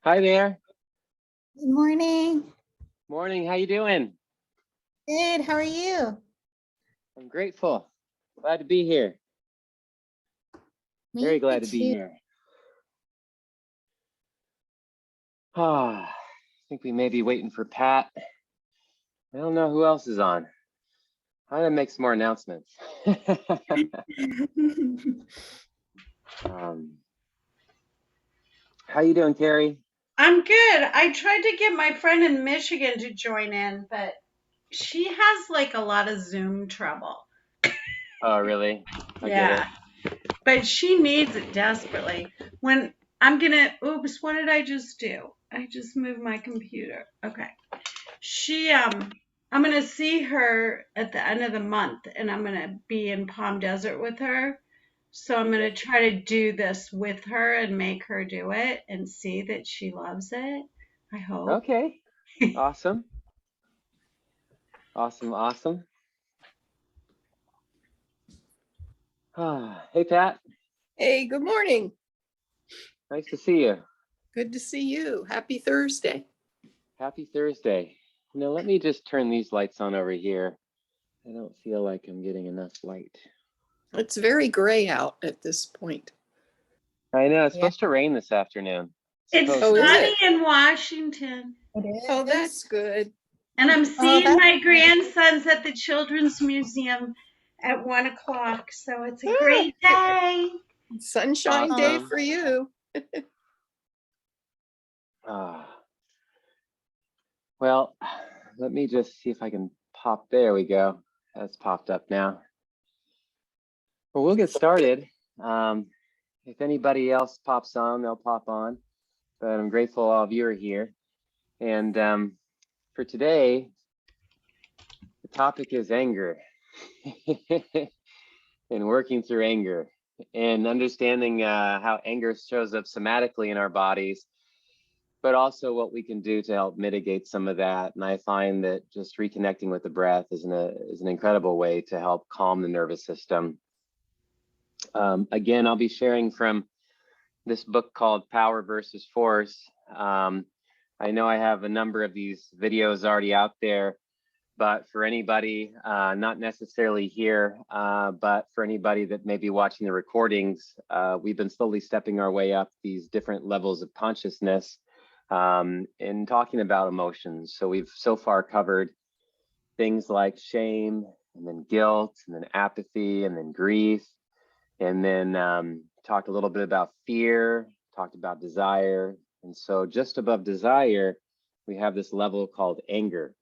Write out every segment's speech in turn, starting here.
Hi there. Good morning. Morning. How you doing? Good. How are you? I'm grateful. Glad to be here. Very glad to be here. I think we may be waiting for Pat. I don't know who else is on. I'm gonna make some more announcements. How you doing, Carrie? I'm good. I tried to get my friend in Michigan to join in, but she has like a lot of Zoom trouble. Oh, really? I Yeah, but she needs it desperately. When I'm gonna, oops, what did I just do? I just moved my computer. Okay. I'm gonna see her at the end of the month, and I'm gonna be in Palm Desert with her. So I'm gonna try to do this with her and make her do it and see that she loves it. I hope. Okay. Awesome. Awesome. Hey, Pat. Hey, good morning. Nice to see you. Good to see you. Happy Thursday. Happy Thursday. Let me just turn these lights on over here. I don't feel like I'm getting enough light. It's very gray out at this point. I know, it's supposed to rain this afternoon. It's sunny in Washington. Oh, that's good. And I'm seeing my grandsons at the Children's Museum at 1 o'clock. So it's a great day. Sunshine day for you. Well, let me just see if I can pop. There we go. That's popped up now. Well, we'll get started. If anybody else pops on, they'll pop on. But I'm grateful all of you are here. And for today, the topic is anger and working through anger and understanding how anger shows up somatically in our bodies, but also what we can do to help mitigate some of that. And I find that just reconnecting with the breath is an incredible way to help calm the nervous system. Again, I'll be sharing from this book called Power versus Force. I know I have a number of these videos already out there, but for anybody not necessarily here, but for anybody that may be watching the recordings, we've been slowly stepping our way up these different levels of consciousness in talking about emotions. So we've so far covered things like shame, and then guilt, and then apathy, and then grief, and then talked a little bit about fear, talked about desire. And so just above desire, we have this level called anger.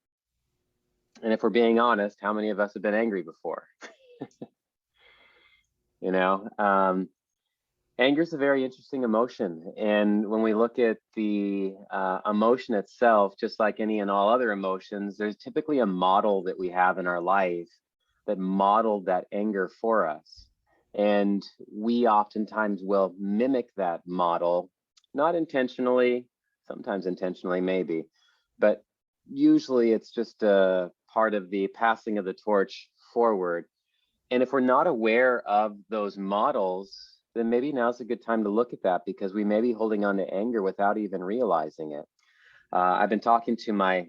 And if we're being honest, how many of us have been angry before? Anger is a very interesting emotion. And when we look at the emotion itself, just like any and all other emotions, there's typically a model that we have in our life that modeled that anger for us. And we oftentimes will mimic that model, not intentionally, sometimes intentionally maybe, but usually it's just a part of the passing of the torch forward. And if we're not aware of those models, then maybe now's a good time to look at that, because we may be holding on to anger without even realizing it. I've been talking to my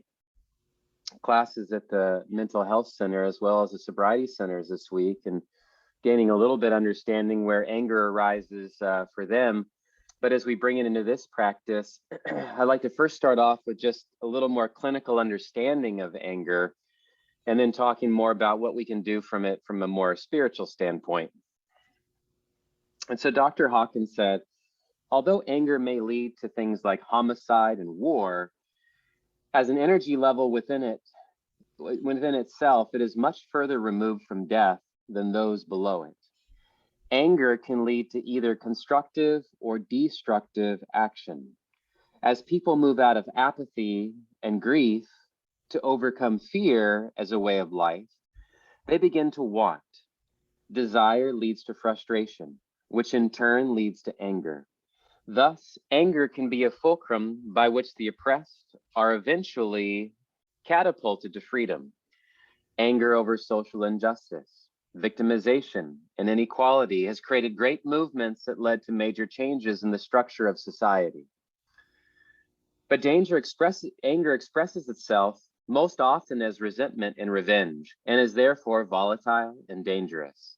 classes at the mental health center as well as the sobriety centers this week, and gaining a little bit understanding where anger arises for them. But as we bring it into this practice, I'd like to first start off with just a little more clinical understanding of anger, and then talking more about what we can do from it from a more spiritual standpoint. And so Dr. Hawkins said, although anger may lead to things like homicide and war, as an energy level within itself, it is much further removed from death than those below it. Anger can lead to either constructive or destructive action. As people move out of apathy and grief to overcome fear as a way of life, they begin to want. Desire leads to frustration, which in turn leads to anger. Thus, anger can be a fulcrum by which the oppressed are eventually catapulted to freedom. Anger over social injustice, victimization, and inequality has created great movements that led to major changes in the structure of society. But anger expresses itself most often as resentment and revenge, and is therefore volatile and dangerous.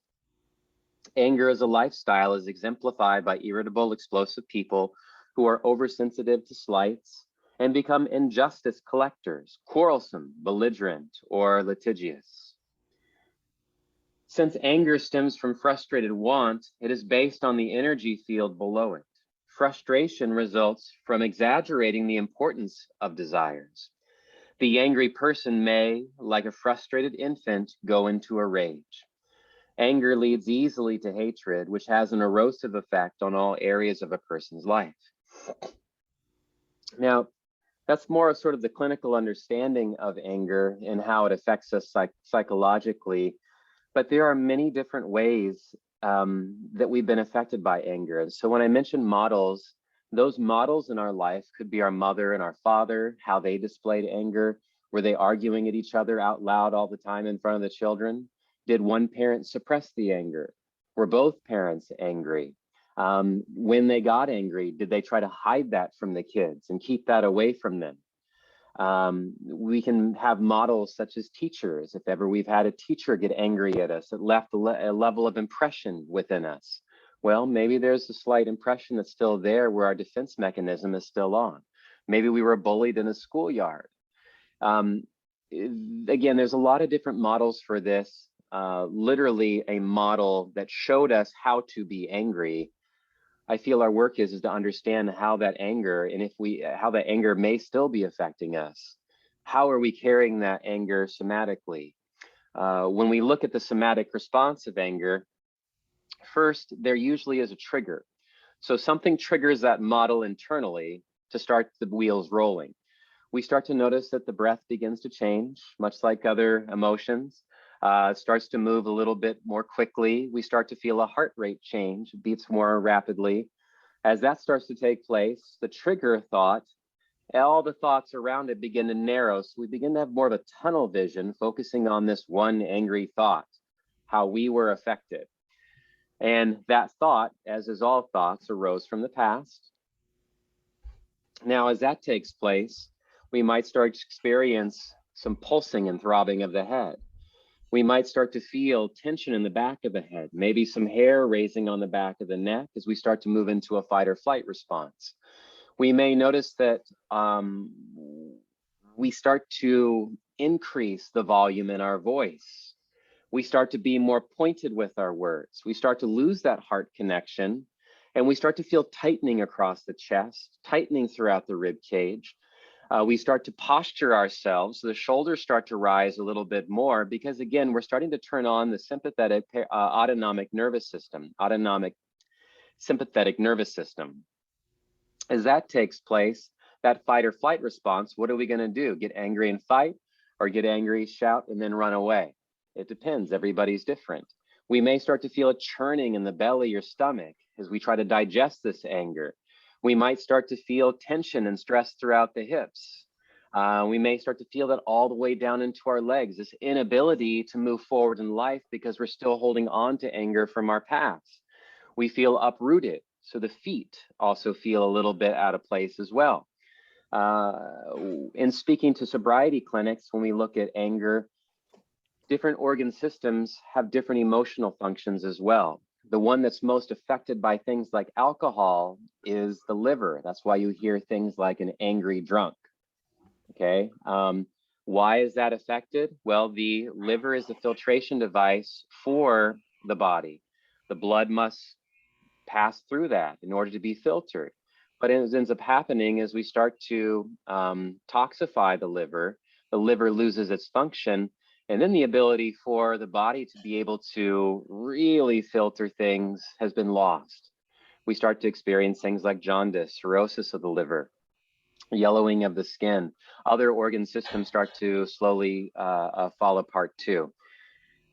Anger as a lifestyle is exemplified by irritable, explosive people who are oversensitive to slights and become injustice collectors, quarrelsome, belligerent, or litigious. Since anger stems from frustrated want, it is based on the energy field below it. Frustration results from exaggerating the importance of desires. The angry person may, like a frustrated infant, go into a rage. Anger leads easily to hatred, which has an erosive effect on all areas of a person's life. Now, that's more of sort of the clinical understanding of anger and how it affects us psychologically. But there are many different ways that we've been affected by anger. And so when I mention models, those models in our life could be our mother and our father, how they displayed anger. Were they arguing at each other out loud all the time in front of the children? Did one parent suppress the anger? Were both parents angry? When they got angry, did they try to hide that from the kids and keep that away from them? We can have models such as teachers. If ever we've had a teacher get angry at us, it left a level of impression within us. Well, maybe there's a slight impression that's still there where our defense mechanism is still on. Maybe we were bullied in a schoolyard. Again, there's a lot of different models for this. Literally a model that showed us how to be angry. I feel our work is to understand how that anger, and how that anger may still be affecting us. How are we carrying that anger somatically? When we look at the somatic response of anger, first, there usually is a trigger. So something triggers that model internally to start the wheels rolling. We start to notice that the breath begins to change, much like other emotions. It starts to move a little bit more quickly. We start to feel a heart rate change, beats more rapidly. As that starts to take place, the trigger thought, all the thoughts around it begin to narrow. So we begin to have more of a tunnel vision, focusing on this one angry thought, how we were affected. And that thought, as is all thoughts, arose from the past. Now, as that takes place, we might start to experience some pulsing and throbbing of the head. We might start to feel tension in the back of the head, maybe some hair raising on the back of the neck as we start to move into a fight or flight response. We may notice that we start to increase the volume in our voice. We start to be more pointed with our words. We start to lose that heart connection, and we start to feel tightening across the chest, tightening throughout the rib cage. We start to posture ourselves, so the shoulders start to rise a little bit more, because again, we're starting to turn on the sympathetic autonomic nervous system, autonomic sympathetic nervous system. As that takes place, that fight or flight response, what are we going to do? Get angry and fight, or get angry, shout, and then run away? It depends. Everybody's different. We may start to feel a churning in the belly or stomach as we try to digest this anger. We might start to feel tension and stress throughout the hips. We may start to feel that all the way down into our legs, this inability to move forward in life because we're still holding on to anger from our past. We feel uprooted, so the feet also feel a little bit out of place as well. In speaking to sobriety clinics, when we look at anger, different organ systems have different emotional functions as well. The one that's most affected by things like alcohol is the liver. That's why you hear things like an angry drunk. Okay. Why is that affected? Well, the liver is the filtration device for the body. The blood must pass through that in order to be filtered. But what ends up happening is we start to toxify the liver loses its function, and then the ability for the body to be able to really filter things has been lost. We start to experience things like jaundice, cirrhosis of the liver, yellowing of the skin. Other organ systems start to slowly fall apart too.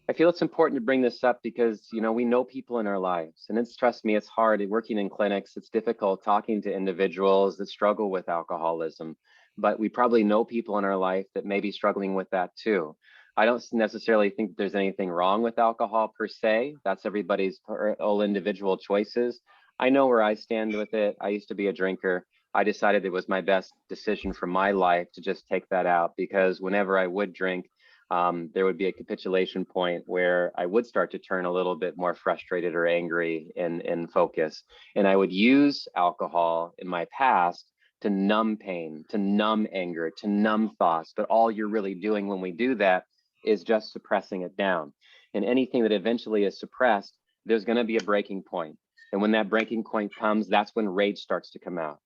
I feel it's important to bring this up because, you know, we know people in our lives, and trust me, it's hard working in clinics. It's difficult talking to individuals that struggle with alcoholism, but we probably know people in our life that may be struggling with that too. I don't necessarily think there's anything wrong with alcohol per se. That's everybody's all individual choices. I know where I stand with it. I used to be a drinker. I decided it was my best decision for my life to just take that out, because whenever I would drink, there would be a capitulation point where I would start to turn a little bit more frustrated or angry in focus. And I would use alcohol in my past to numb pain, to numb anger, to numb thoughts. But all you're really doing when we do that is just suppressing it down. And anything that eventually is suppressed, there's going to be a breaking point. And when that breaking point comes, that's when rage starts to come out.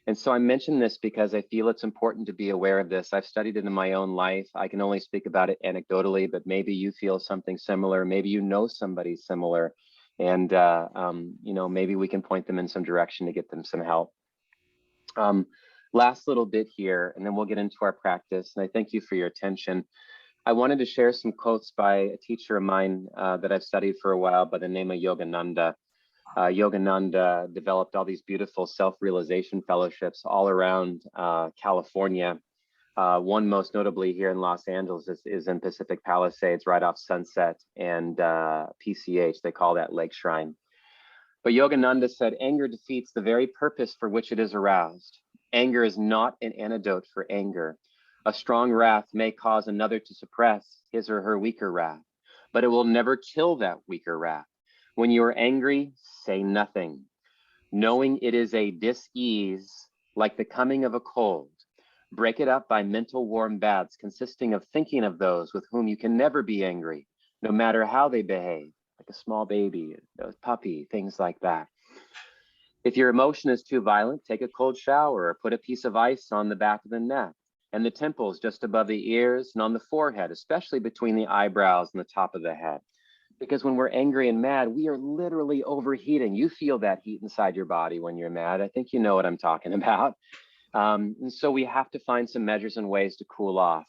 And so I mention this because I feel it's important to be aware of this. I've studied it in my own life. I can only speak about it anecdotally, but maybe you feel something similar. Maybe you know somebody similar. And, you know, maybe we can point them in some direction to get them some help. Last little bit here, and then we'll get into our practice. And I thank you for your attention. I wanted to share some quotes by a teacher of mine that I've studied for a while by the name of Yogananda. Yogananda developed all these beautiful self-realization fellowships all around California. One most notably here in Los Angeles is in Pacific Palisades, right off Sunset and PCH. They call that Lake Shrine. But Yogananda said, anger defeats the very purpose for which it is aroused. Anger is not an antidote for anger. A strong wrath may cause another to suppress his or her weaker wrath, but it will never kill that weaker wrath. When you are angry, say nothing. Knowing it is a dis-ease, like the coming of a cold. Break it up by mental warm baths consisting of thinking of those with whom you can never be angry, no matter how they behave, like a small baby, a puppy, things like that. If your emotion is too violent, take a cold shower or put a piece of ice on the back of the neck and the temples just above the ears and on the forehead, especially between the eyebrows and the top of the head. Because when we're angry and mad, we are literally overheating. You feel that heat inside your body when you're mad. I think you know what I'm talking about. And so we have to find some measures and ways to cool off.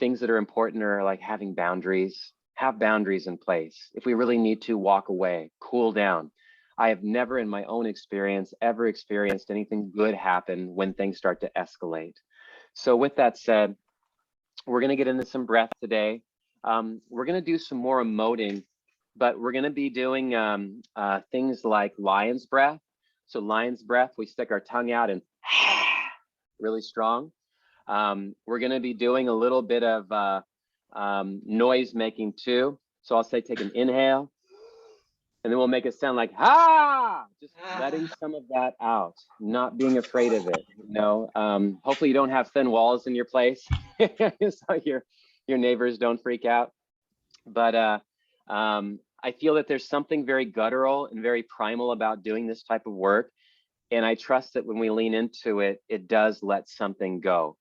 Things that are important are like having boundaries. Have boundaries in place. If we really need to, walk away, cool down. I have never in my own experience ever experienced anything good happen when things start to escalate. So with that said, we're going to get into some breath today. We're going to do some more emoting, but we're going to be doing things like lion's breath. So lion's breath, we stick our tongue out and really strong. We're going to be doing a little bit of noise making too. So I'll say take an inhale, and then we'll make it sound like ha, just letting some of that out, not being afraid of it. You know, hopefully you don't have thin walls in your place, so your neighbors don't freak out. But I feel that there's something very guttural and very primal about doing this type of work. And I trust that when we lean into it, it does let something go.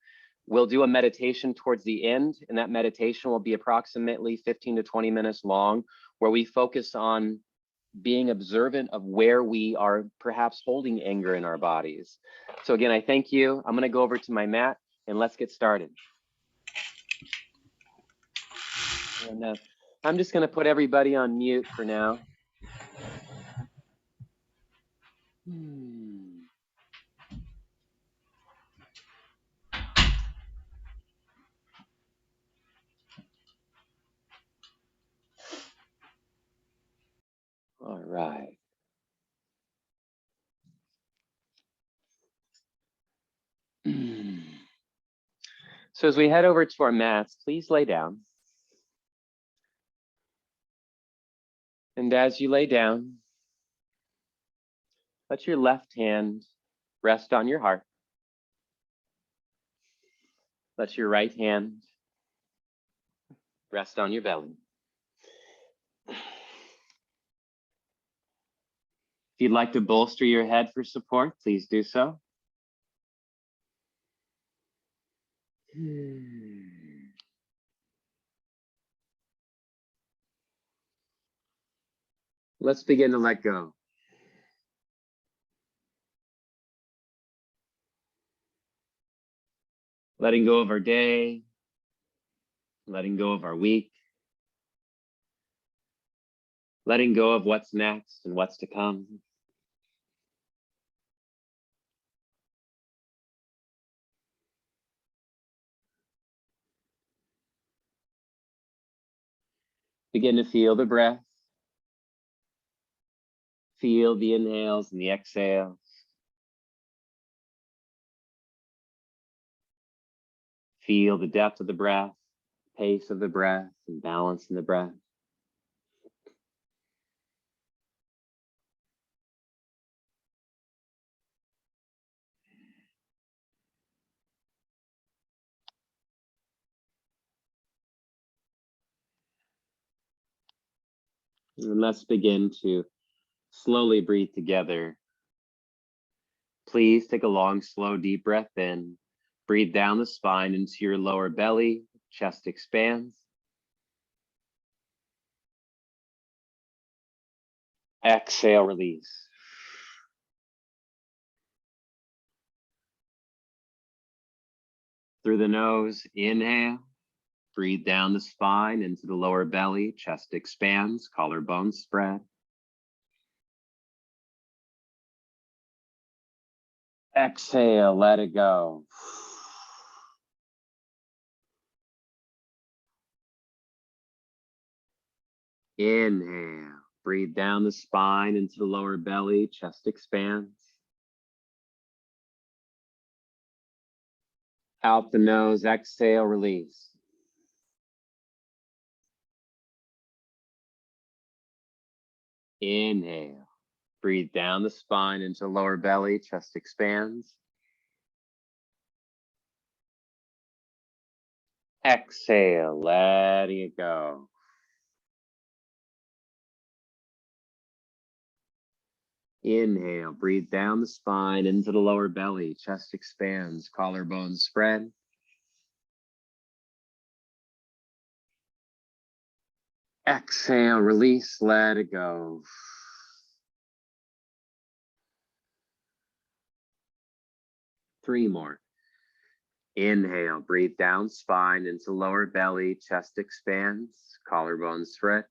We'll do a meditation towards the end, and that meditation will be approximately 15 to 20 minutes long, where we focus on being observant of where we are perhaps holding anger in our bodies. So again, I thank you. I'm going to go over to my mat and let's get started. And I'm just going to put everybody on mute for now. All right. So as we head over to our mats, please lay down. And as you lay down, let your left hand rest on your heart. Let your right hand rest on your belly. If you'd like to bolster your head for support, please do so. Let's begin to let go. Letting go of our day, letting go of our week, letting go of what's next and what's to come. Begin to feel the breath. Feel the inhales and the exhales. Feel the depth of the breath, pace of the breath, and balance in the breath. And let's begin to slowly breathe together. Please take a long, slow, deep breath in. Breathe down the spine into your lower belly, chest expands. Exhale, release. Through the nose, inhale. Breathe down the spine into the lower belly, chest expands, collarbone spread. Exhale, let it go. Inhale, breathe down the spine into the lower belly, chest expands. Out the nose, exhale, release. Inhale, breathe down the spine into the lower belly, chest expands. Exhale, letting it go. Inhale, breathe down the spine into the lower belly, chest expands, collarbone spread. Exhale, release, let it go. Three more. Inhale, breathe down spine into lower belly, chest expands, collarbone spread.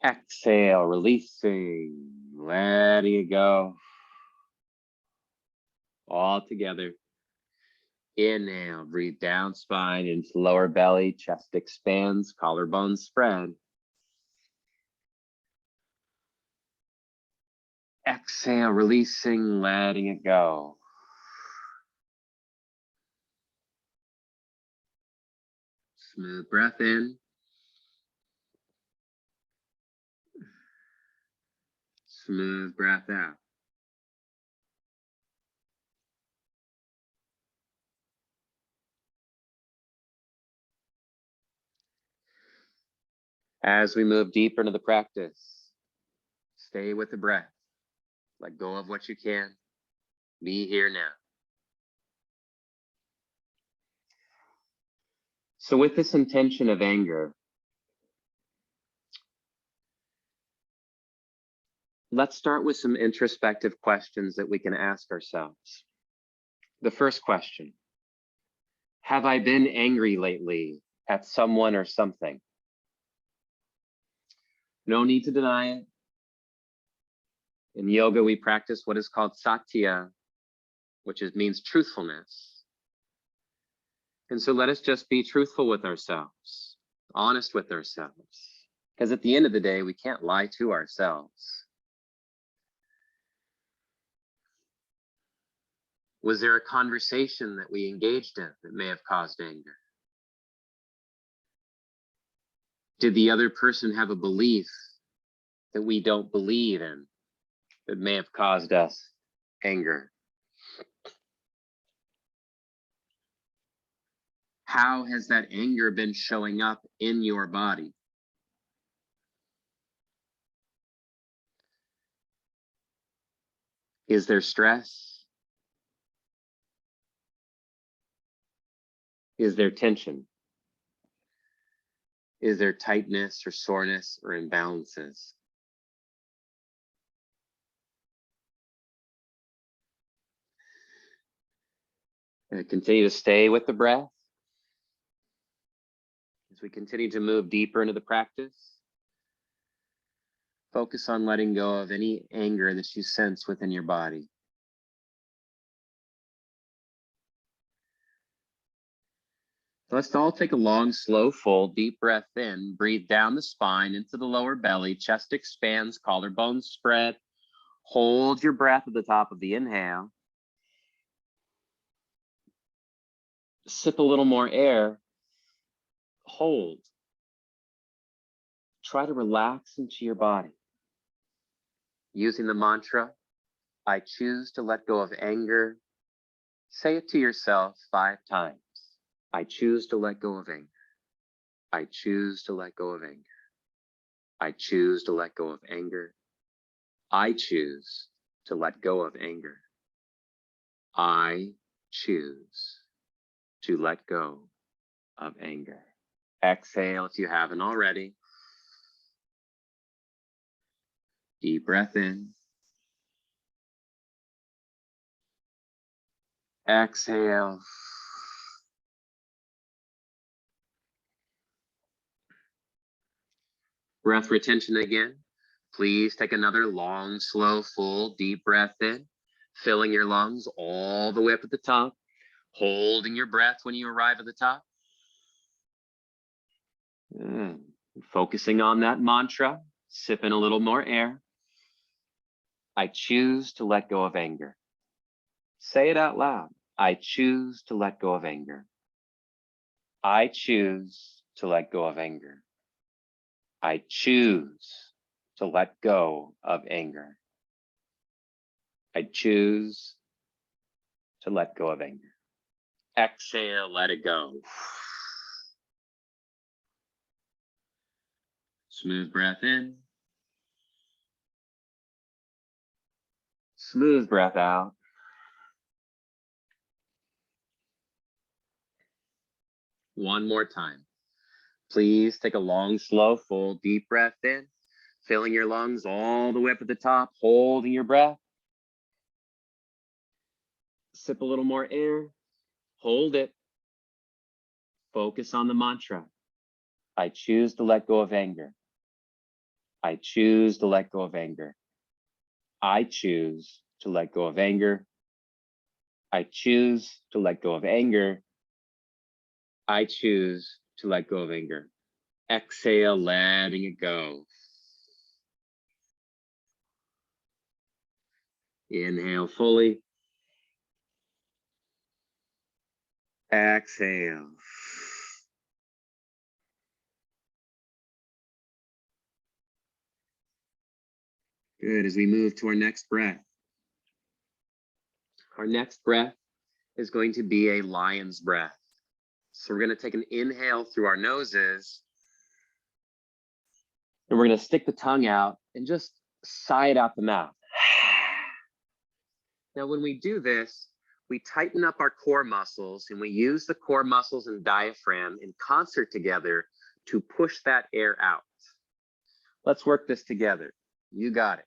Exhale, releasing, letting it go. All together. Inhale, breathe down spine into lower belly, chest expands, collarbone spread. Exhale, releasing, letting it go. Smooth breath in. Smooth breath out. As we move deeper into the practice, stay with the breath. Let go of what you can. Be here now. So with this intention of anger, let's start with some introspective questions that we can ask ourselves. The first question: have I been angry lately at someone or something? No need to deny it. In yoga, we practice what is called satya, which means truthfulness. And so let us just be truthful with ourselves, honest with ourselves, because at the end of the day, we can't lie to ourselves. Was there a conversation that we engaged in that may have caused anger? Did the other person have a belief that we don't believe in that may have caused us anger? How has that anger been showing up in your body? Is there stress? Is there tension? Is there tightness or soreness or imbalances? And continue to stay with the breath as we continue to move deeper into the practice. Focus on letting go of any anger that you sense within your body. Let's all take a long, slow, full, deep breath in. Breathe down the spine into the lower belly. Chest expands, collarbone spread. Hold your breath at the top of the inhale. Sip a little more air. Hold. Try to relax into your body. Using the mantra, I choose to let go of anger. Say it to yourself 5 times. I choose to let go of anger. I choose to let go of anger. I choose to let go of anger. I choose to let go of anger. I choose to let go of anger. Exhale if you haven't already. Deep breath in. Exhale. Breath retention again. Please take another long, slow, full, deep breath in, filling your lungs all the way up at the top, holding your breath when you arrive at the top. Focusing on that mantra, sipping a little more air. I choose to let go of anger. Say it out loud. I choose to let go of anger. I choose to let go of anger. I choose to let go of anger. I choose to let go of anger. Exhale, let it go. Smooth breath in. Smooth breath out. One more time. Please take a long, slow, full, deep breath in, filling your lungs all the way up at the top, holding your breath. Sip a little more air. Hold it. Focus on the mantra. I choose to let go of anger. I choose to let go of anger. I choose to let go of anger. I choose to let go of anger. I choose to let go of anger. Exhale, letting it go. Inhale fully. Exhale. Good. As we move to our next breath. Our next breath is going to be a lion's breath. So we're going to take an inhale through our noses. And we're going to stick the tongue out and just sigh it out the mouth. Now, when we do this, we tighten up our core muscles and we use the core muscles and diaphragm in concert together to push that air out. Let's work this together. You got it.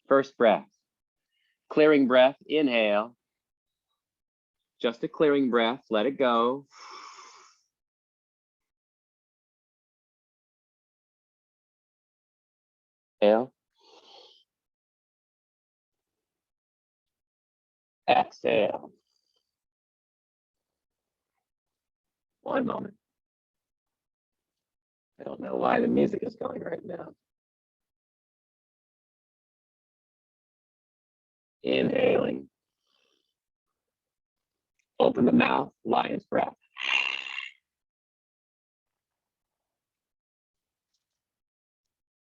First breath. Clearing breath, inhale. Just a clearing breath, let it go. Inhale. Exhale. One moment. I don't know why the music is going right now. Inhaling. Open the mouth, lion's breath.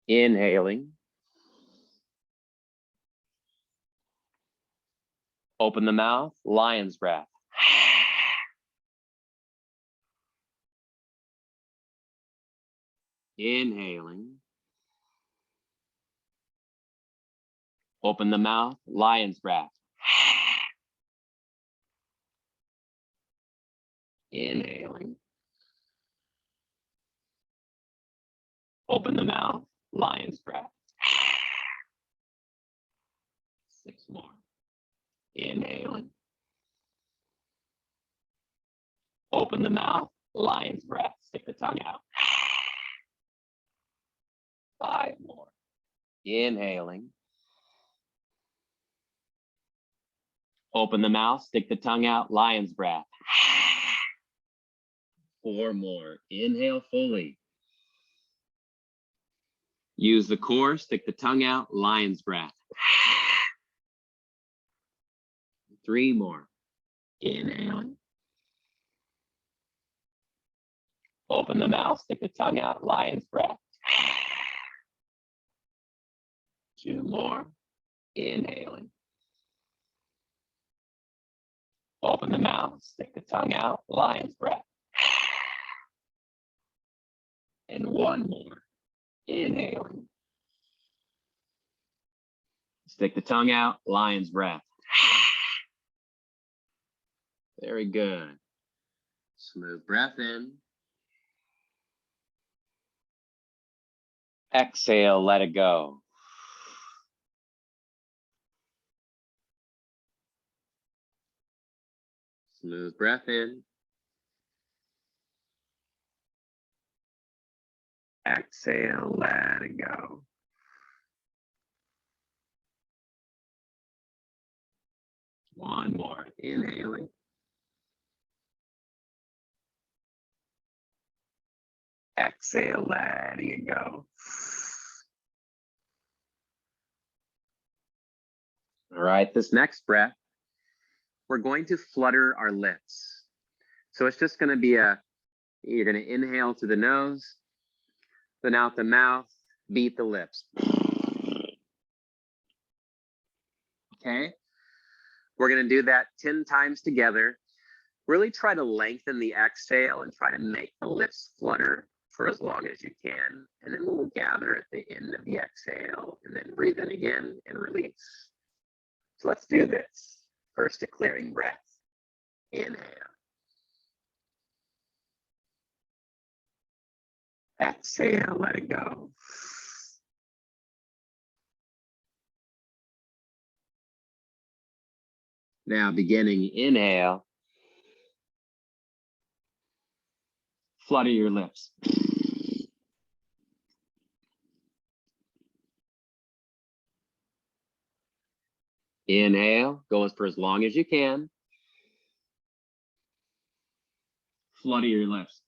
Inhaling. Open the mouth, lion's breath. Inhaling. Open the mouth, lion's breath. Inhaling. Open the mouth, lion's breath. 6 more. Inhaling. Open the mouth, lion's breath. Stick the tongue out. 5 more. Inhaling. Open the mouth, stick the tongue out, lion's breath. 4 more. Inhale fully. Use the core, stick the tongue out, lion's breath. 3 more. Inhaling. Open the mouth, stick the tongue out, lion's breath. 2 more. Inhaling. Open the mouth, stick the tongue out, lion's breath. And 1 more. Inhaling. Stick the tongue out, lion's breath. Very good. Smooth breath in. Exhale, let it go. Smooth breath in. Exhale, let it go. One more. Inhaling. Exhale, letting it go. All right, this next breath, we're going to flutter our lips. So it's just going to be you're going to inhale through the nose, then out the mouth, beat the lips. Okay, we're going to do that 10 times together. Really try to lengthen the exhale and try to make the lips flutter for as long as you can. And then we'll gather at the end of the exhale and then breathe in again and release. So let's do this. First, a clearing breath. Inhale. Exhale, let it go. Now beginning, inhale. Flutter your lips. Inhale, go for as long as you can. Flutter your lips.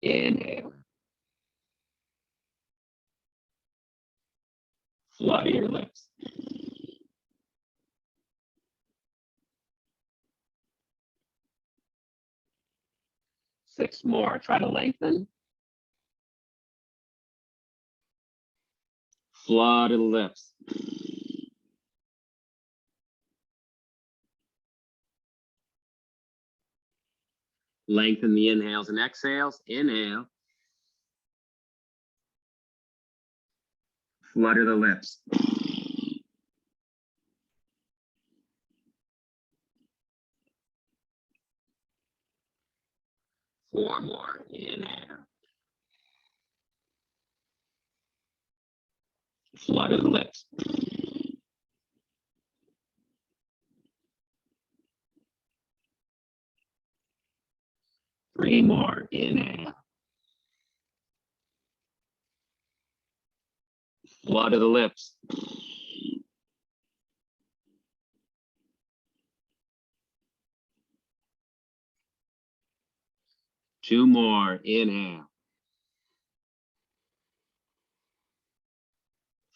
Inhale. Flutter your lips. Six more. Try to lengthen. Flutter the lips. Lengthen the inhales and exhales. Inhale. Flutter the lips. Four more. Inhale. Flutter the lips. Three more. Inhale. Flutter the lips. Two more. Inhale.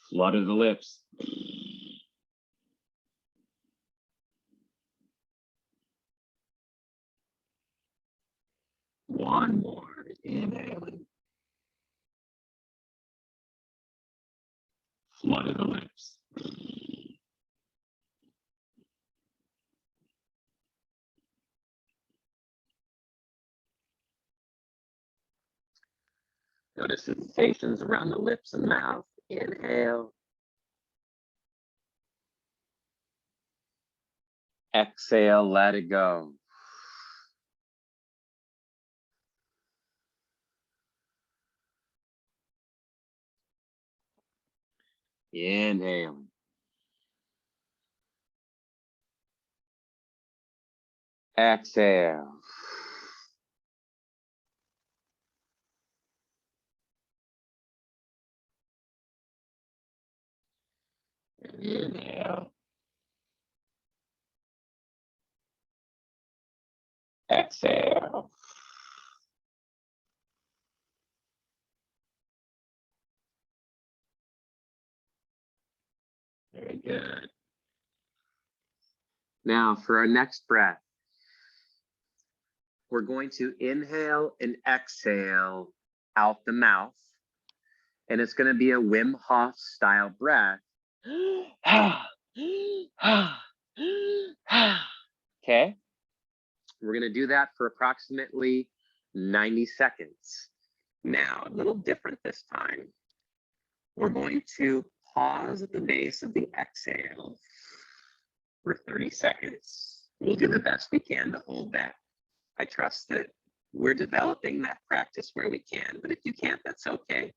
Flutter the lips. One more. Inhaling. Flutter the lips. Notice sensations around the lips and mouth. Inhale. Exhale, let it go. Inhale. Exhale. Inhale. Exhale. Very good. Now for our next breath, we're going to inhale and exhale out the mouth. And it's going to be a Wim Hof style breath. Okay. We're going to do that for approximately 90 seconds. Now, a little different this time. We're going to pause at the base of the exhale for 30 seconds. We'll do the best we can to hold that. I trust that we're developing that practice where we can, but if you can't, that's okay.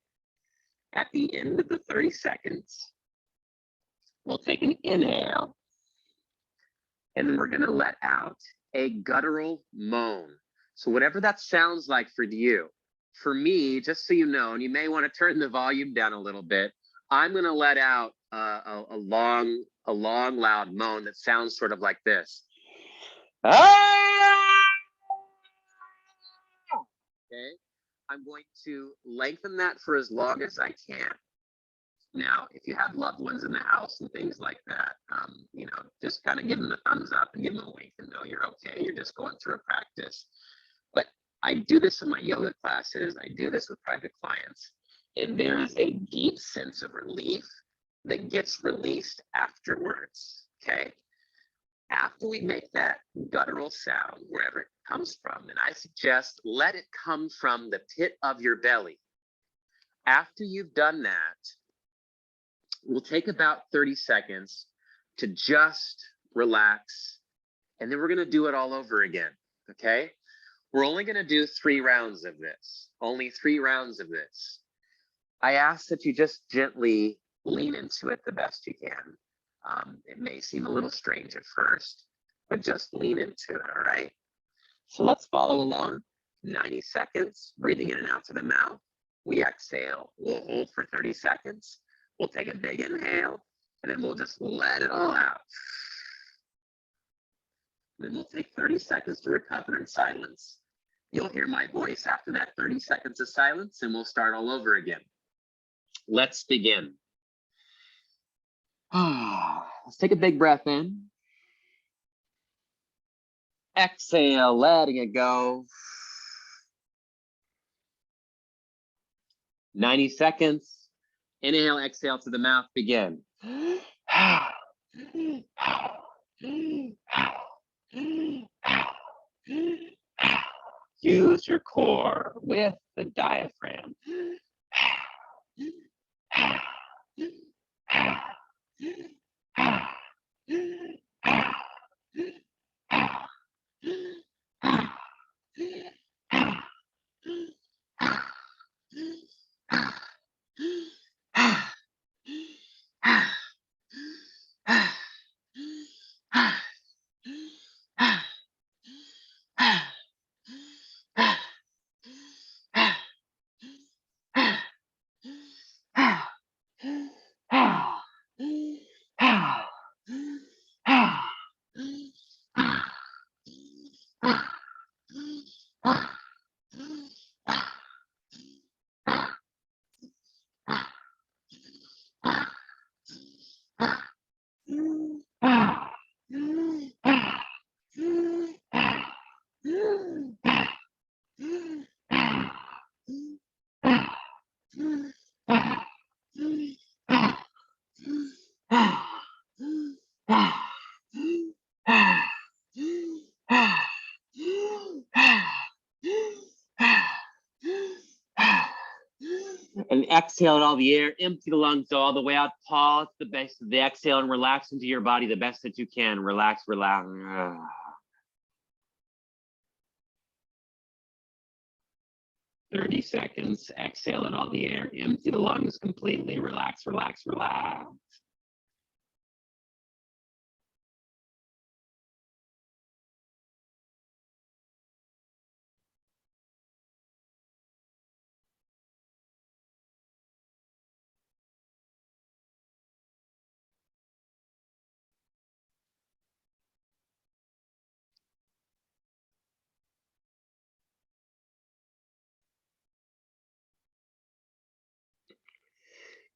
At the end of the 30 seconds, we'll take an inhale, and then we're going to let out a guttural moan. So whatever that sounds like for you, for me, just so you know, and you may want to turn the volume down a little bit, I'm going to let out a long, loud moan that sounds sort of like this. Okay, I'm going to lengthen that for as long as I can. Now, if you have loved ones in the house and things like that, you know, just kind of give them a thumbs up and give them a wink and know you're okay. You're just going through a practice. But I do this in my yoga classes. I do this with private clients. And there is a deep sense of relief that gets released afterwards, okay? After we make that guttural sound, wherever it comes from, and I suggest let it come from the pit of your belly. After you've done that, we'll take about 30 seconds to just relax, and then we're going to do it all over again, okay? We're only going to do 3 rounds of this, only 3 rounds of this. I ask that you just gently lean into it the best you can. It may seem a little strange at first, but just lean into it, all right? So let's follow along. 90 seconds, breathing in and out to the mouth. We exhale, we'll hold for 30 seconds. We'll take a big inhale, and then we'll just let it all out. Then we'll take 30 seconds to recover in silence. You'll hear my voice after that 30 seconds of silence, and we'll start all over again. Let's begin. Let's take a big breath in. Exhale, letting it go. 90 seconds. Inhale, exhale to the mouth, begin. Use your core with the diaphragm. And exhale out all the air, empty the lungs all the way out, pause the base of the exhale and relax into your body the best that you can. Relax, relax. 30 seconds, exhale out all the air, empty the lungs completely, relax, relax, relax.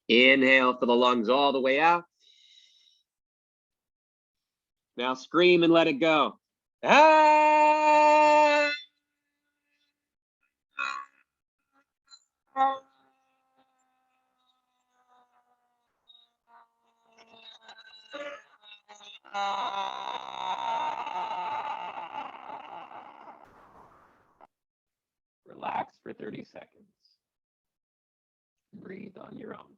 Inhale for the lungs all the way out. Now scream and let it go. Ah! Relax for 30 seconds. Breathe on your own.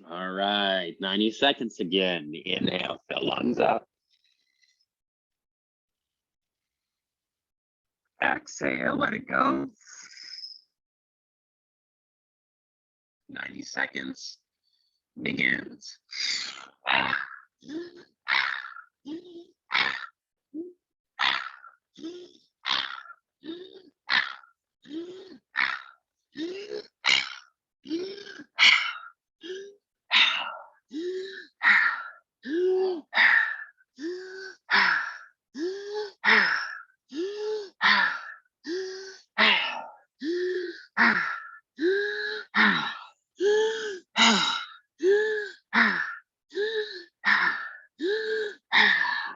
All right, 90 seconds again. Inhale, fill lungs up. Exhale, let it go. 90 seconds begins.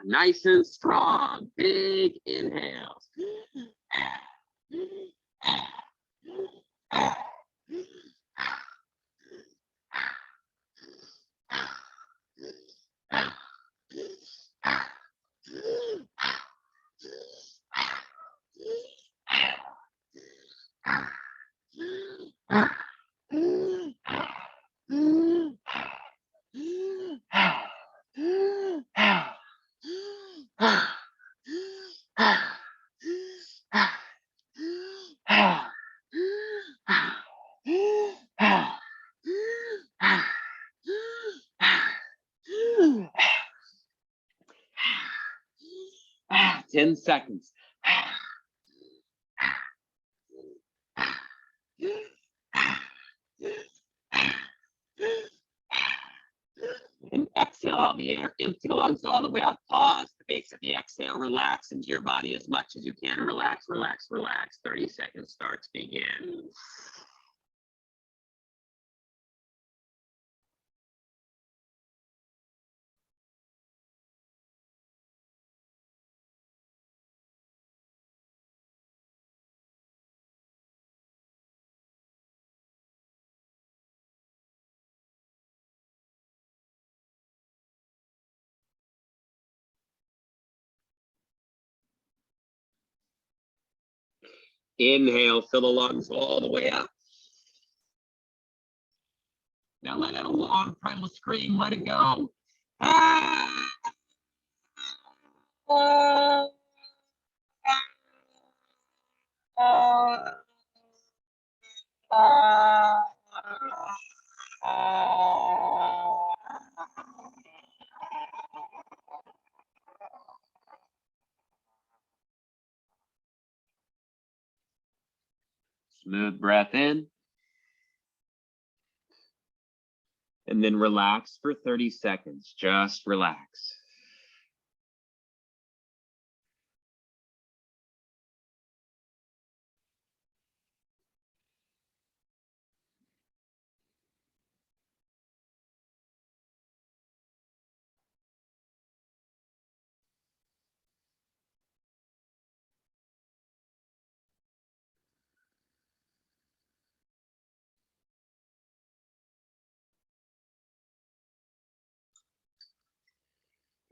'Nice and strong, big inhales. 10 seconds. And exhale all the air, empty the lungs all the way out. Pause the base of the exhale. Relax into your body as much as you can. Relax, relax, relax. 30 seconds starts begin. Inhale, fill the lungs all the way up. Now let out a long primal scream, let it go. Ah! Ah! Ah! Ah! Ah! Smooth breath in. And then relax for 30 seconds. Just relax.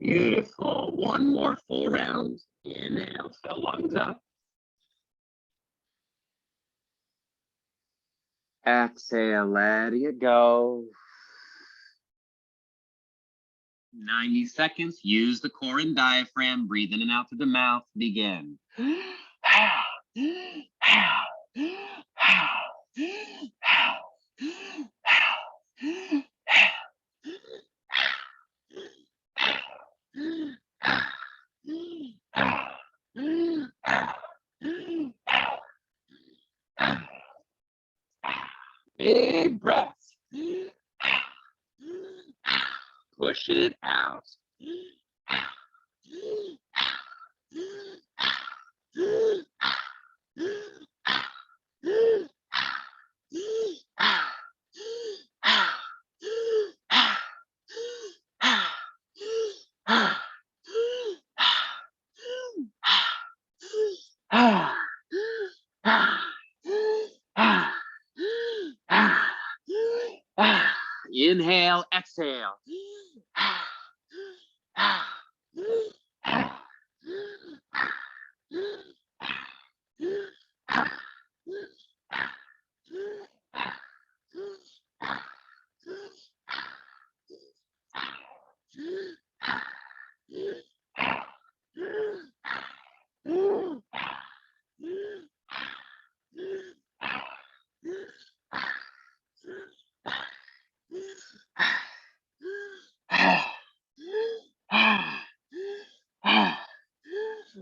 Beautiful. One more full round. Inhale, fill lungs up. Exhale, let it go. 90 seconds. Use the core and diaphragm. Breathe in and out through the mouth. Begin. Big breath. Push it out. Inhale, exhale.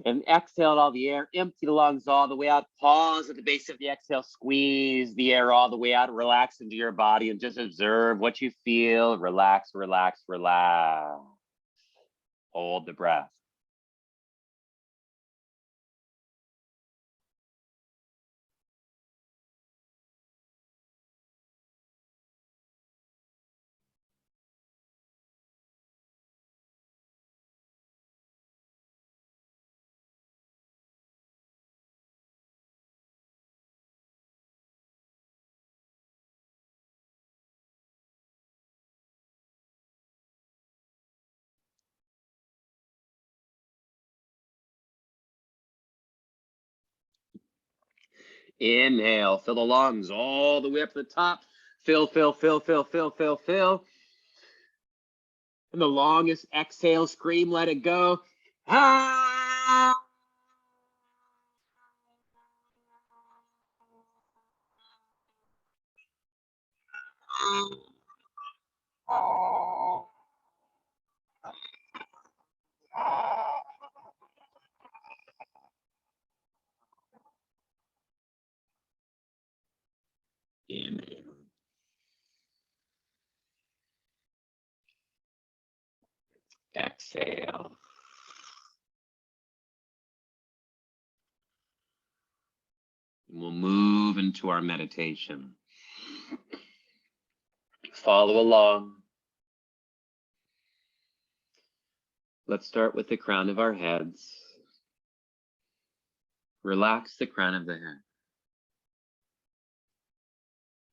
And exhale all the air, empty the lungs all the way out, pause at the base of the exhale, squeeze the air all the way out, relax into your body and just observe what you feel. Relax, relax, relax. Hold the breath. Inhale, fill the lungs all the way up to the top. Fill, fill, fill, fill, fill, fill, fill. And the longest exhale, scream, let it go. Ah! Inhale. Exhale. And we'll move into our meditation. Follow along. Let's start with the crown of our heads. Relax the crown of the head.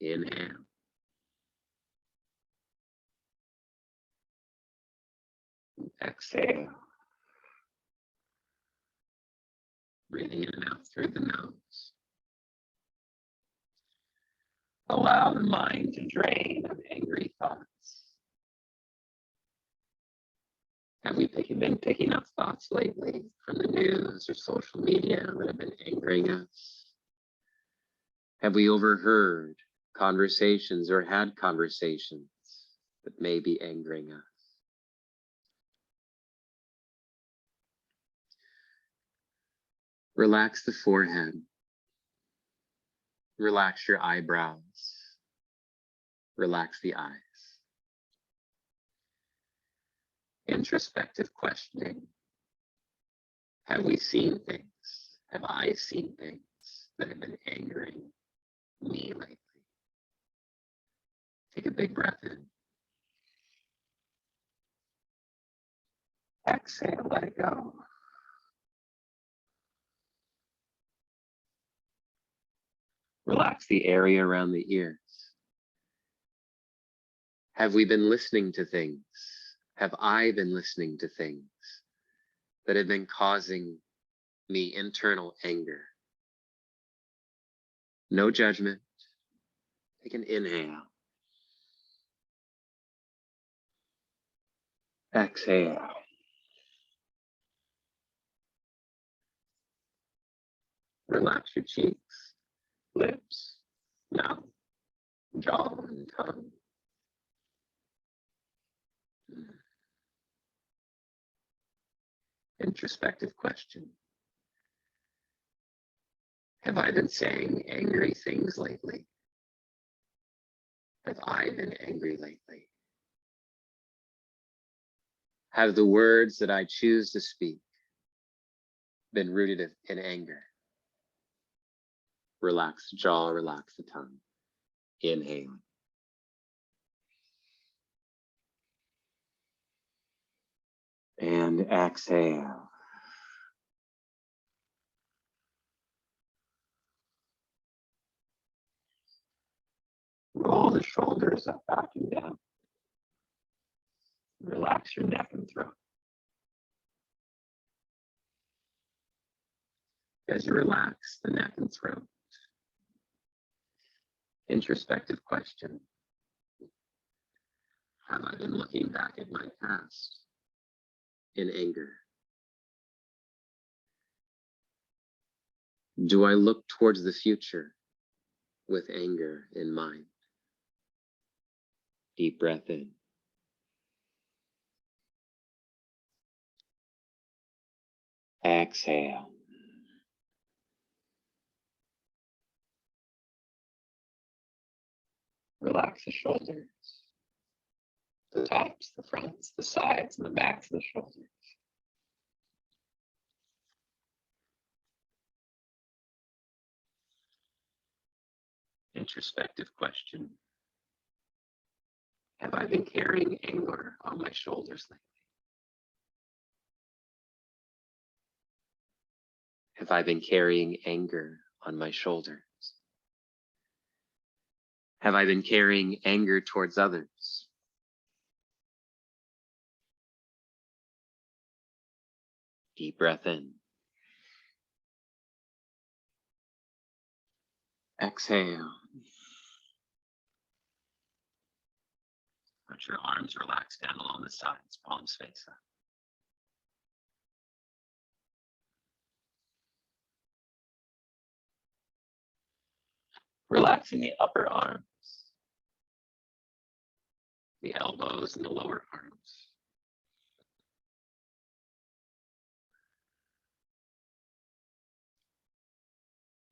Inhale. Exhale. Breathing in and out through the nose. Allow the mind to drain of angry thoughts. Have we been picking up thoughts lately from the news or social media that have been angering us? Have we overheard conversations or had conversations that may be angering us? Relax the forehead. Relax your eyebrows. Relax the eyes. Introspective questioning. Have we seen things? Have I seen things that have been angering me lately? Take a big breath in. Exhale, let it go. Relax the area around the ears. Have we been listening to things? Have I been listening to things that have been causing me internal anger? No judgment. Take an inhale. Exhale. Relax your cheeks, lips, mouth, jaw, and tongue. Introspective question. Have I been saying angry things lately? Have I been angry lately? Have the words that I choose to speak been rooted in anger? Relax the jaw, relax the tongue. Inhale. And exhale. Roll the shoulders up, back and down. Relax your neck and throat. As you relax the neck and throat, introspective question. Have I been looking back at my past in anger? Do I look towards the future with anger in mind? Deep breath in. Exhale. Relax the shoulders, the tops, the fronts, the sides, and the backs of the shoulders. Introspective question. Have I been carrying anger on my shoulders lately? Have I been carrying anger on my shoulders? Have I been carrying anger towards others? Deep breath in. Exhale. Let your arms relax down along the sides, palms face up. Relaxing the upper arms, the elbows, and the lower arms.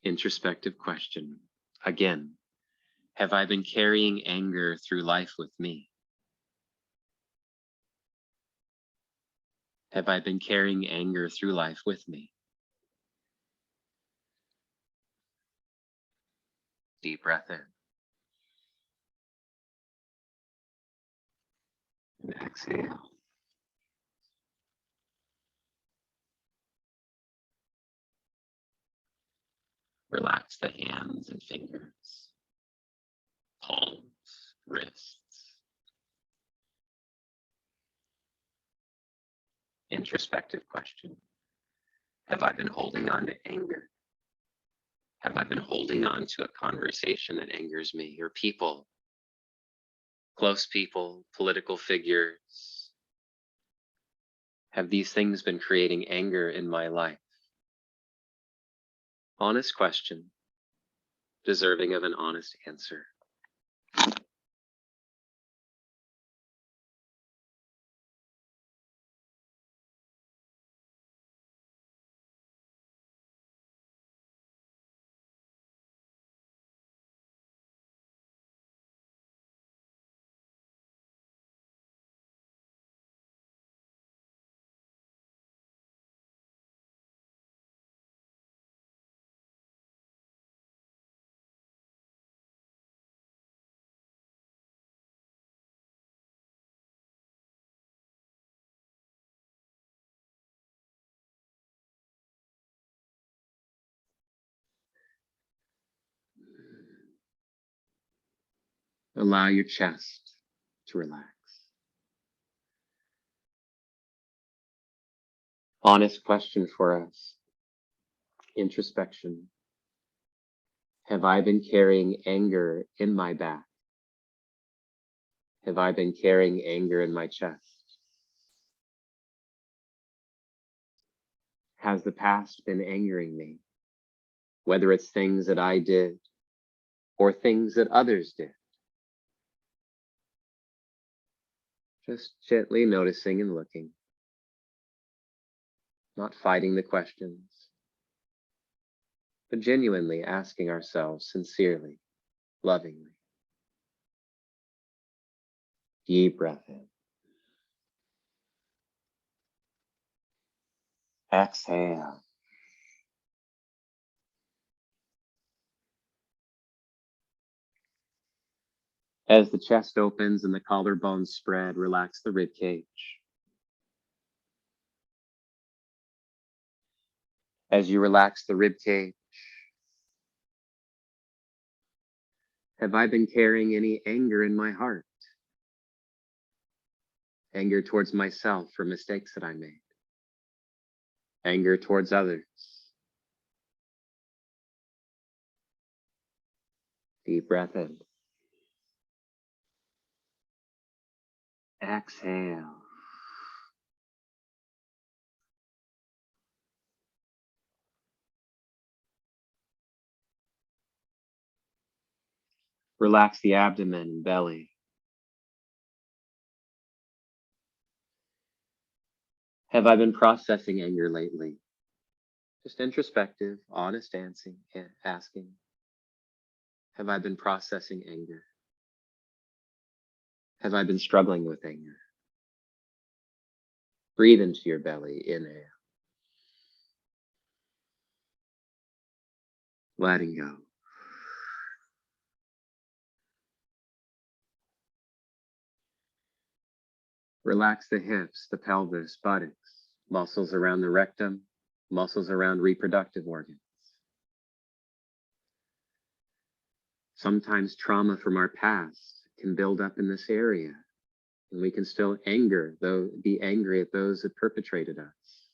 Introspective question. Again, have I been carrying anger through life with me? Have I been carrying anger through life with me? Deep breath in. And exhale. Relax the hands and fingers, palms, wrists. Introspective question. Have I been holding on to anger? Have I been holding on to a conversation that angers me, or people, close people, political figures? Have these things been creating anger in my life? Honest question, deserving of an honest answer. Allow your chest to relax. Honest question for us. Introspection. Have I been carrying anger in my back? Have I been carrying anger in my chest? Has the past been angering me? Whether it's things that I did or things that others did. Just gently noticing and looking. Not fighting the questions, but genuinely asking ourselves sincerely, lovingly, Deep breath in. Exhale. As the chest opens and the collarbones spread, relax the rib cage. As you relax the rib cage, have I been carrying any anger in my heart? Anger towards myself for mistakes that I made. Anger towards others. Deep breath in. Exhale. Relax the abdomen and belly. Have I been processing anger lately? Just introspective, honest asking. Have I been processing anger? Have I been struggling with anger? Breathe into your belly, inhale. Letting go. Relax the hips, the pelvis, buttocks, muscles around the rectum, muscles around reproductive organs. Sometimes trauma from our past can build up in this area, and we can still be angry at those that perpetrated us.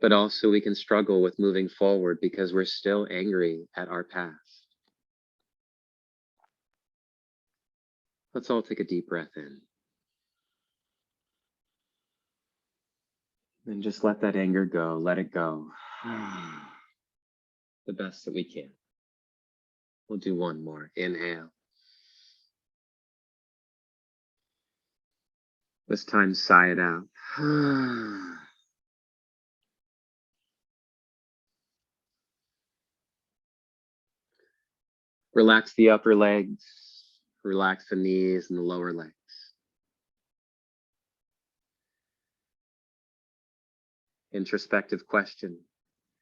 But also we can struggle with moving forward because we're still angry at our past. Let's all take a deep breath in. And just let that anger go, let it go. The best that we can. We'll do one more. Inhale. This time, sigh it out. Relax the upper legs. Relax the knees and the lower legs. Introspective question.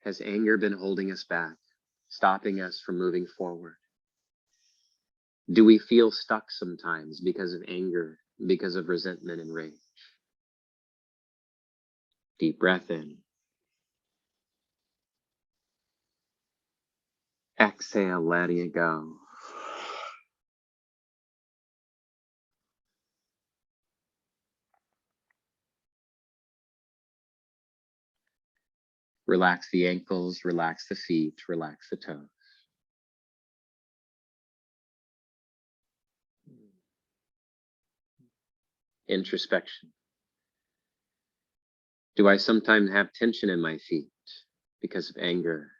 Has anger been holding us back, stopping us from moving forward? Do we feel stuck sometimes because of anger, because of resentment and rage? Deep breath in. Exhale, letting it go. Relax the ankles, relax the feet, relax the toes. Introspection. Do I sometimes have tension in my feet because of anger?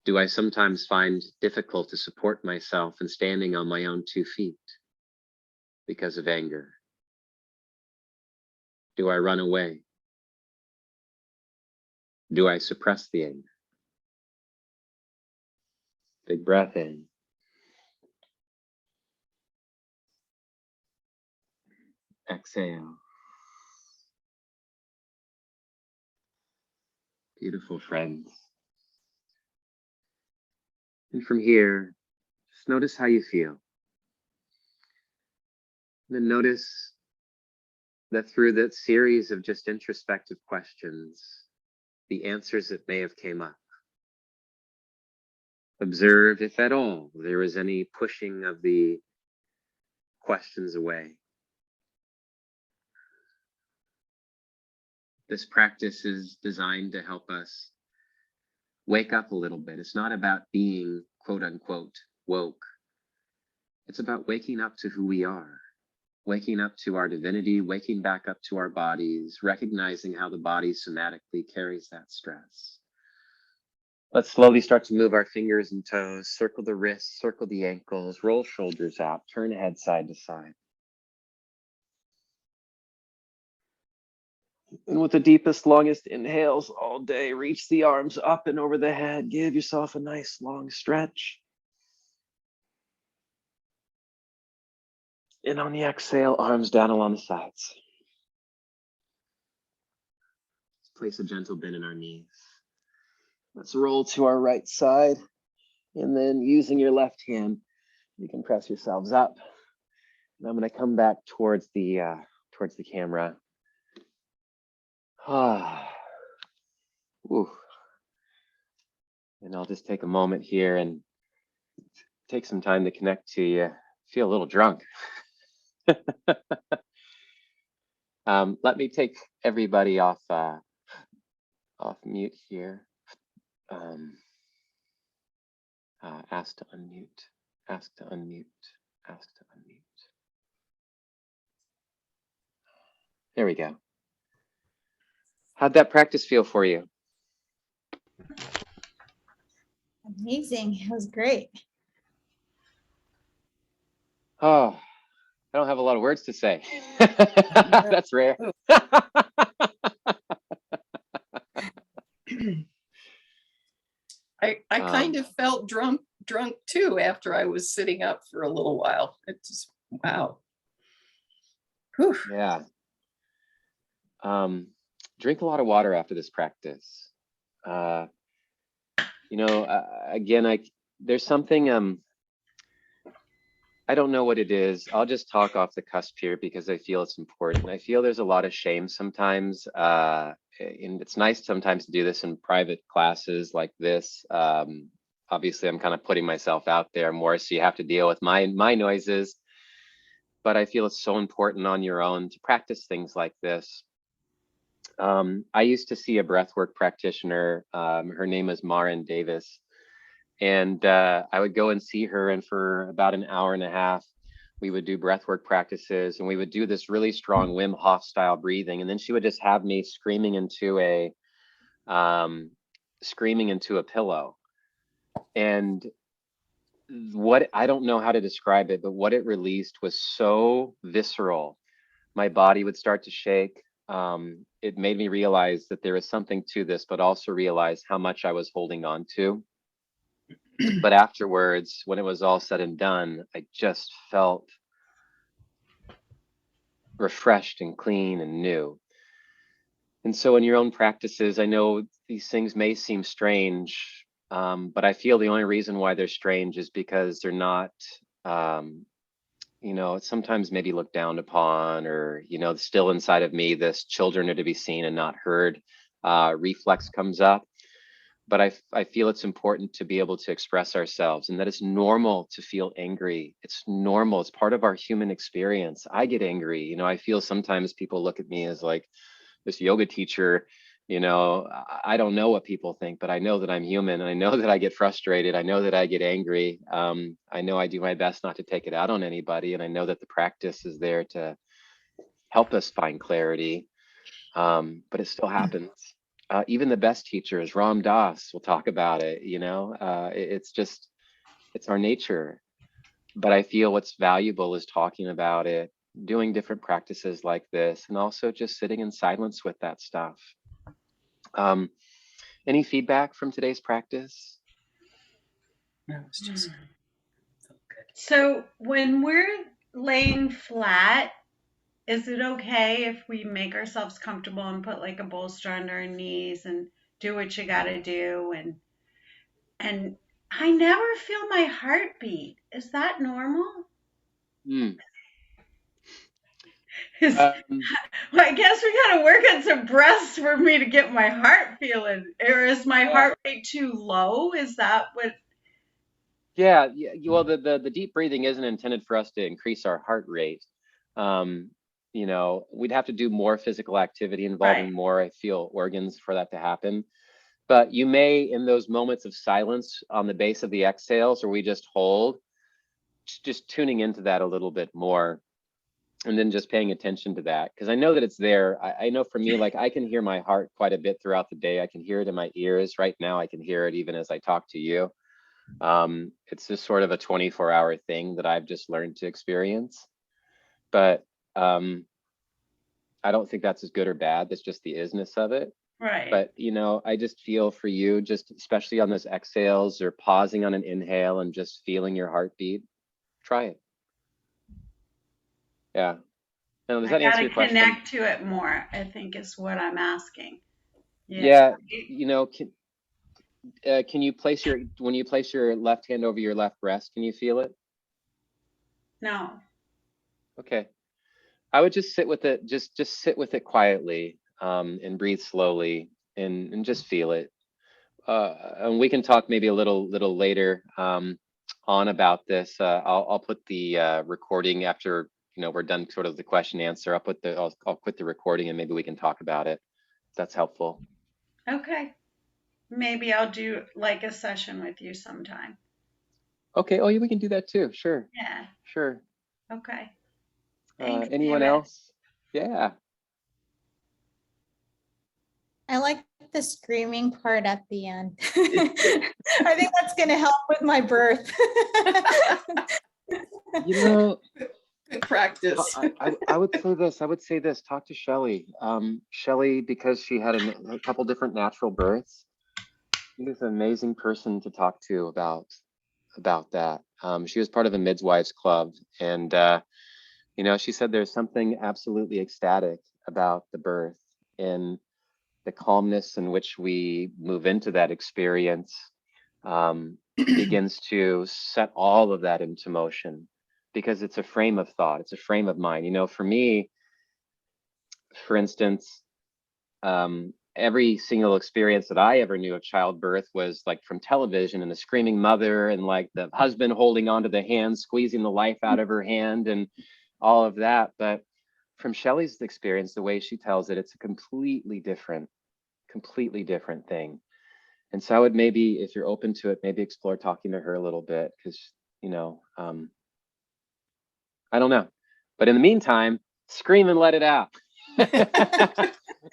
Do I sometimes find difficult to support myself in standing on my own 2 feet because of anger? Do I run away? Do I suppress the anger? Big breath in. Exhale. Beautiful, friends. And from here, just notice how you feel. And then notice that through that series of just introspective questions, the answers that may have came up. Observe if at all there was any pushing of the questions away. This practice is designed to help us wake up a little bit. It's not about being quote unquote woke. It's about waking up to who we are, waking up to our divinity, waking back up to our bodies, recognizing how the body somatically carries that stress. Let's slowly start to move our fingers and toes, circle the wrists, circle the ankles, roll shoulders out, turn head side to side. And with the deepest, longest inhales all day, reach the arms up and over the head. Give yourself a nice long stretch. And on the exhale, arms down along the sides. Let's place a gentle bend in our knees. Let's roll to our right side. And then using your left hand, you can press yourselves up. And I'm going to come back towards the camera. Ooh. And I'll just take a moment here and take some time to connect to you. Feel a little drunk. Let me take everybody off mute here. Ask to unmute. Ask to unmute. Ask to unmute. There we go. How'd that practice feel for you? Amazing. It was great. Oh, I don't have a lot of words to say. That's rare. I kind of felt drunk too after I was sitting up for a little while. It's just, wow. Whew. Yeah. Drink a lot of water after this practice. Again, there's something, I don't know what it is. I'll just talk off the cusp here because I feel it's important. I feel there's a lot of shame sometimes. And it's nice sometimes to do this in private classes like this. Obviously, I'm kind of putting myself out there more, so you have to deal with my noises. But I feel it's so important on your own to practice things like this. I used to see a breathwork practitioner. Her name is MAR31. And I would go and see her, and for about an hour and a half, we would do breathwork practices, and we would do this really strong Wim Hof style breathing. And then she would just have me screaming into a pillow. And what, I don't know how to describe it, but what it released was so visceral. My body would start to shake. It made me realize that there was something to this, but also realize how much I was holding on to. But afterwards, when it was all said and done, I just felt refreshed and clean and new. And so in your own practices, I know these things may seem strange, but I feel the only reason why they're strange is because they're not, sometimes maybe looked down upon, or, still inside of me, this children are to be seen and not heard reflex comes up. But I feel it's important to be able to express ourselves, and that it's normal to feel angry. It's normal. It's part of our human experience. I get angry. I feel sometimes people look at me as like this yoga teacher. I don't know what people think, but I know that I'm human. And I know that I get frustrated. I know that I get angry. I know I do my best not to take it out on anybody. And I know that the practice is there to help us find clarity. But it still happens. Even the best teachers, Ram Dass, will talk about it. It's our nature. But I feel what's valuable is talking about it, doing different practices like this, and also just sitting in silence with that stuff. Any feedback from today's practice? No, it's just so good. So when we're laying flat, is it okay if we make ourselves comfortable and put like a bolster under our knees and do what you got to do? And I never feel my heartbeat. Is that normal? Well, I guess we got to work on some breaths for me to get my heart feeling. Or is my heart rate too low? Is that what? Yeah. Well, the deep breathing isn't intended for us to increase our heart rate. We'd have to do more physical activity involving more, I feel, organs for that to happen. But you may, in those moments of silence on the base of the exhales, where we just hold, just tuning into that a little bit more, and then just paying attention to that, because I know that it's there. I know for me, like, I can hear my heart quite a bit throughout the day. I can hear it in my ears right now. I can hear it even as I talk to you. It's just sort of a 24-hour thing that I've just learned to experience. But I don't think that's as good or bad. That's just the isness of it. Right. But, I just feel for you, just especially on those exhales, or pausing on an inhale and just feeling your heartbeat, try it. Yeah. Now, does I that answer gotta your question? connect to it more, I think is what I'm asking. Yeah. You know, can you place when you place your left hand over your left breast, can you feel it? No. Okay. I would just sit with it, just sit with it quietly, and breathe slowly and just feel it. And we can talk maybe a little later on about this. I'll put the recording after we're done sort of the question answer. I'll quit the recording and maybe we can talk about it. If that's helpful. Okay. Maybe I'll do like a session with you sometime. Okay. Oh, yeah, we can do that too. Sure. Yeah. Sure. Okay. Thanks, Anyone David. else? Yeah. I like the screaming part at the end. I think that's going to help with my birth. You know, Good practice. I would say this. Talk to Shelly. Shelly, because she had a couple different natural births. She's an amazing person to talk to about that. She was part of a midwives club, and she said there's something absolutely ecstatic about the birth and the calmness in which we move into that experience begins to set all of that into motion, because it's a frame of thought, it's a frame of mind. For me, for instance, every single experience that I ever knew of childbirth was like from television, and the screaming mother and like the husband holding onto the hand, squeezing the life out of her hand and all of that. But from Shelley's experience, the way she tells it, it's a completely different thing. And so I would maybe, if you're open to it, maybe explore talking to her a little bit, because, I don't know. But in the meantime, scream and let it out.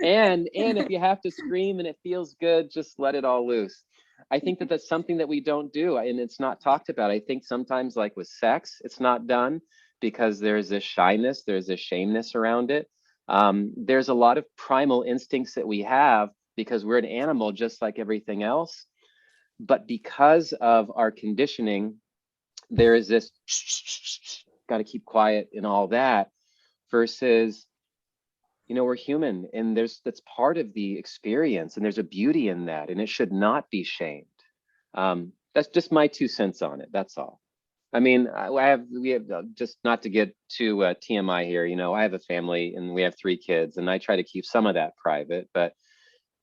And if you have to scream and it feels good, just let it all loose. I think that that's something that we don't do, and it's not talked about. I think sometimes, like with sex, it's not done because there's this shyness, there's this shameness around it. There's a lot of primal instincts that we have because we're an animal just like everything else. But because of our conditioning, there is this got to keep quiet and all that, versus we're human, and that's part of the experience, and there's a beauty in that, and it should not be shamed. That's just my 2 cents on it. That's all. I mean, we have just not to get too TMI here. I have a family and we have 3 kids, and I try to keep some of that private. But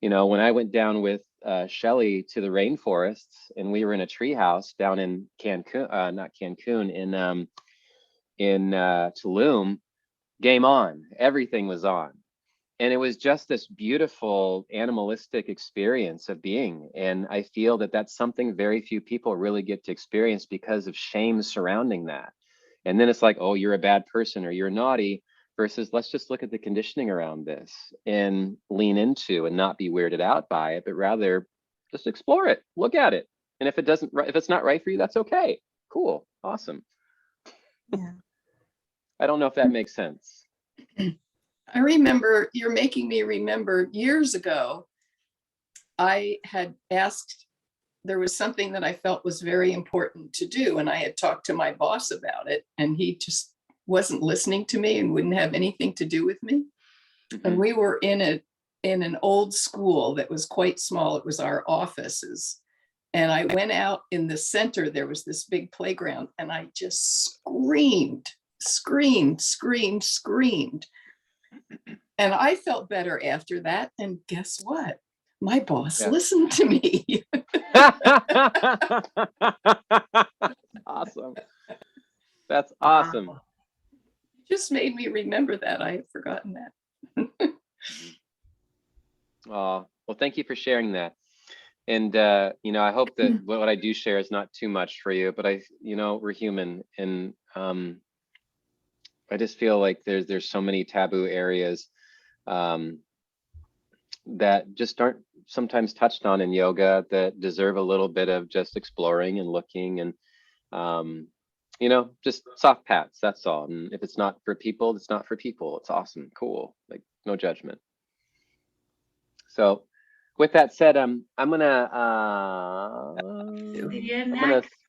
when I went down with Shelly to the rainforests, and we were in a treehouse down in Cancun, not Cancun, in Tulum, game on, everything was on. And it was just this beautiful animalistic experience of being. And I feel that that's something very few people really get to experience because of shame surrounding that. And then it's like, oh, you're a bad person or you're naughty, versus let's just look at the conditioning around this and lean into and not be weirded out by it, but rather just explore it, look at it. And if it's not right for you, that's okay. Cool. Awesome. Yeah. I don't know if that makes sense. I remember, you're making me remember years ago, I had asked, there was something that I felt was very important to do, and I had talked to my boss about it, and he just wasn't listening to me and wouldn't have anything to do with me. Mm-hmm. And we were in an old school that was quite small. It was our offices. And I went out in the center, there was this big playground, and I just screamed. And I felt better after that. And guess what? My boss listened to me. Awesome. That's awesome. Just made me remember that. I had forgotten that. Oh, well, thank you for sharing that. And, I hope that what I do share is not too much for you, but we're human. And I just feel like there's so many taboo areas that just aren't sometimes touched on in yoga, that deserve a little bit of just exploring and looking, and just soft pats. That's all. And if it's not for people, it's not for people. It's awesome, cool, like no judgment. So with that said, I'm gonna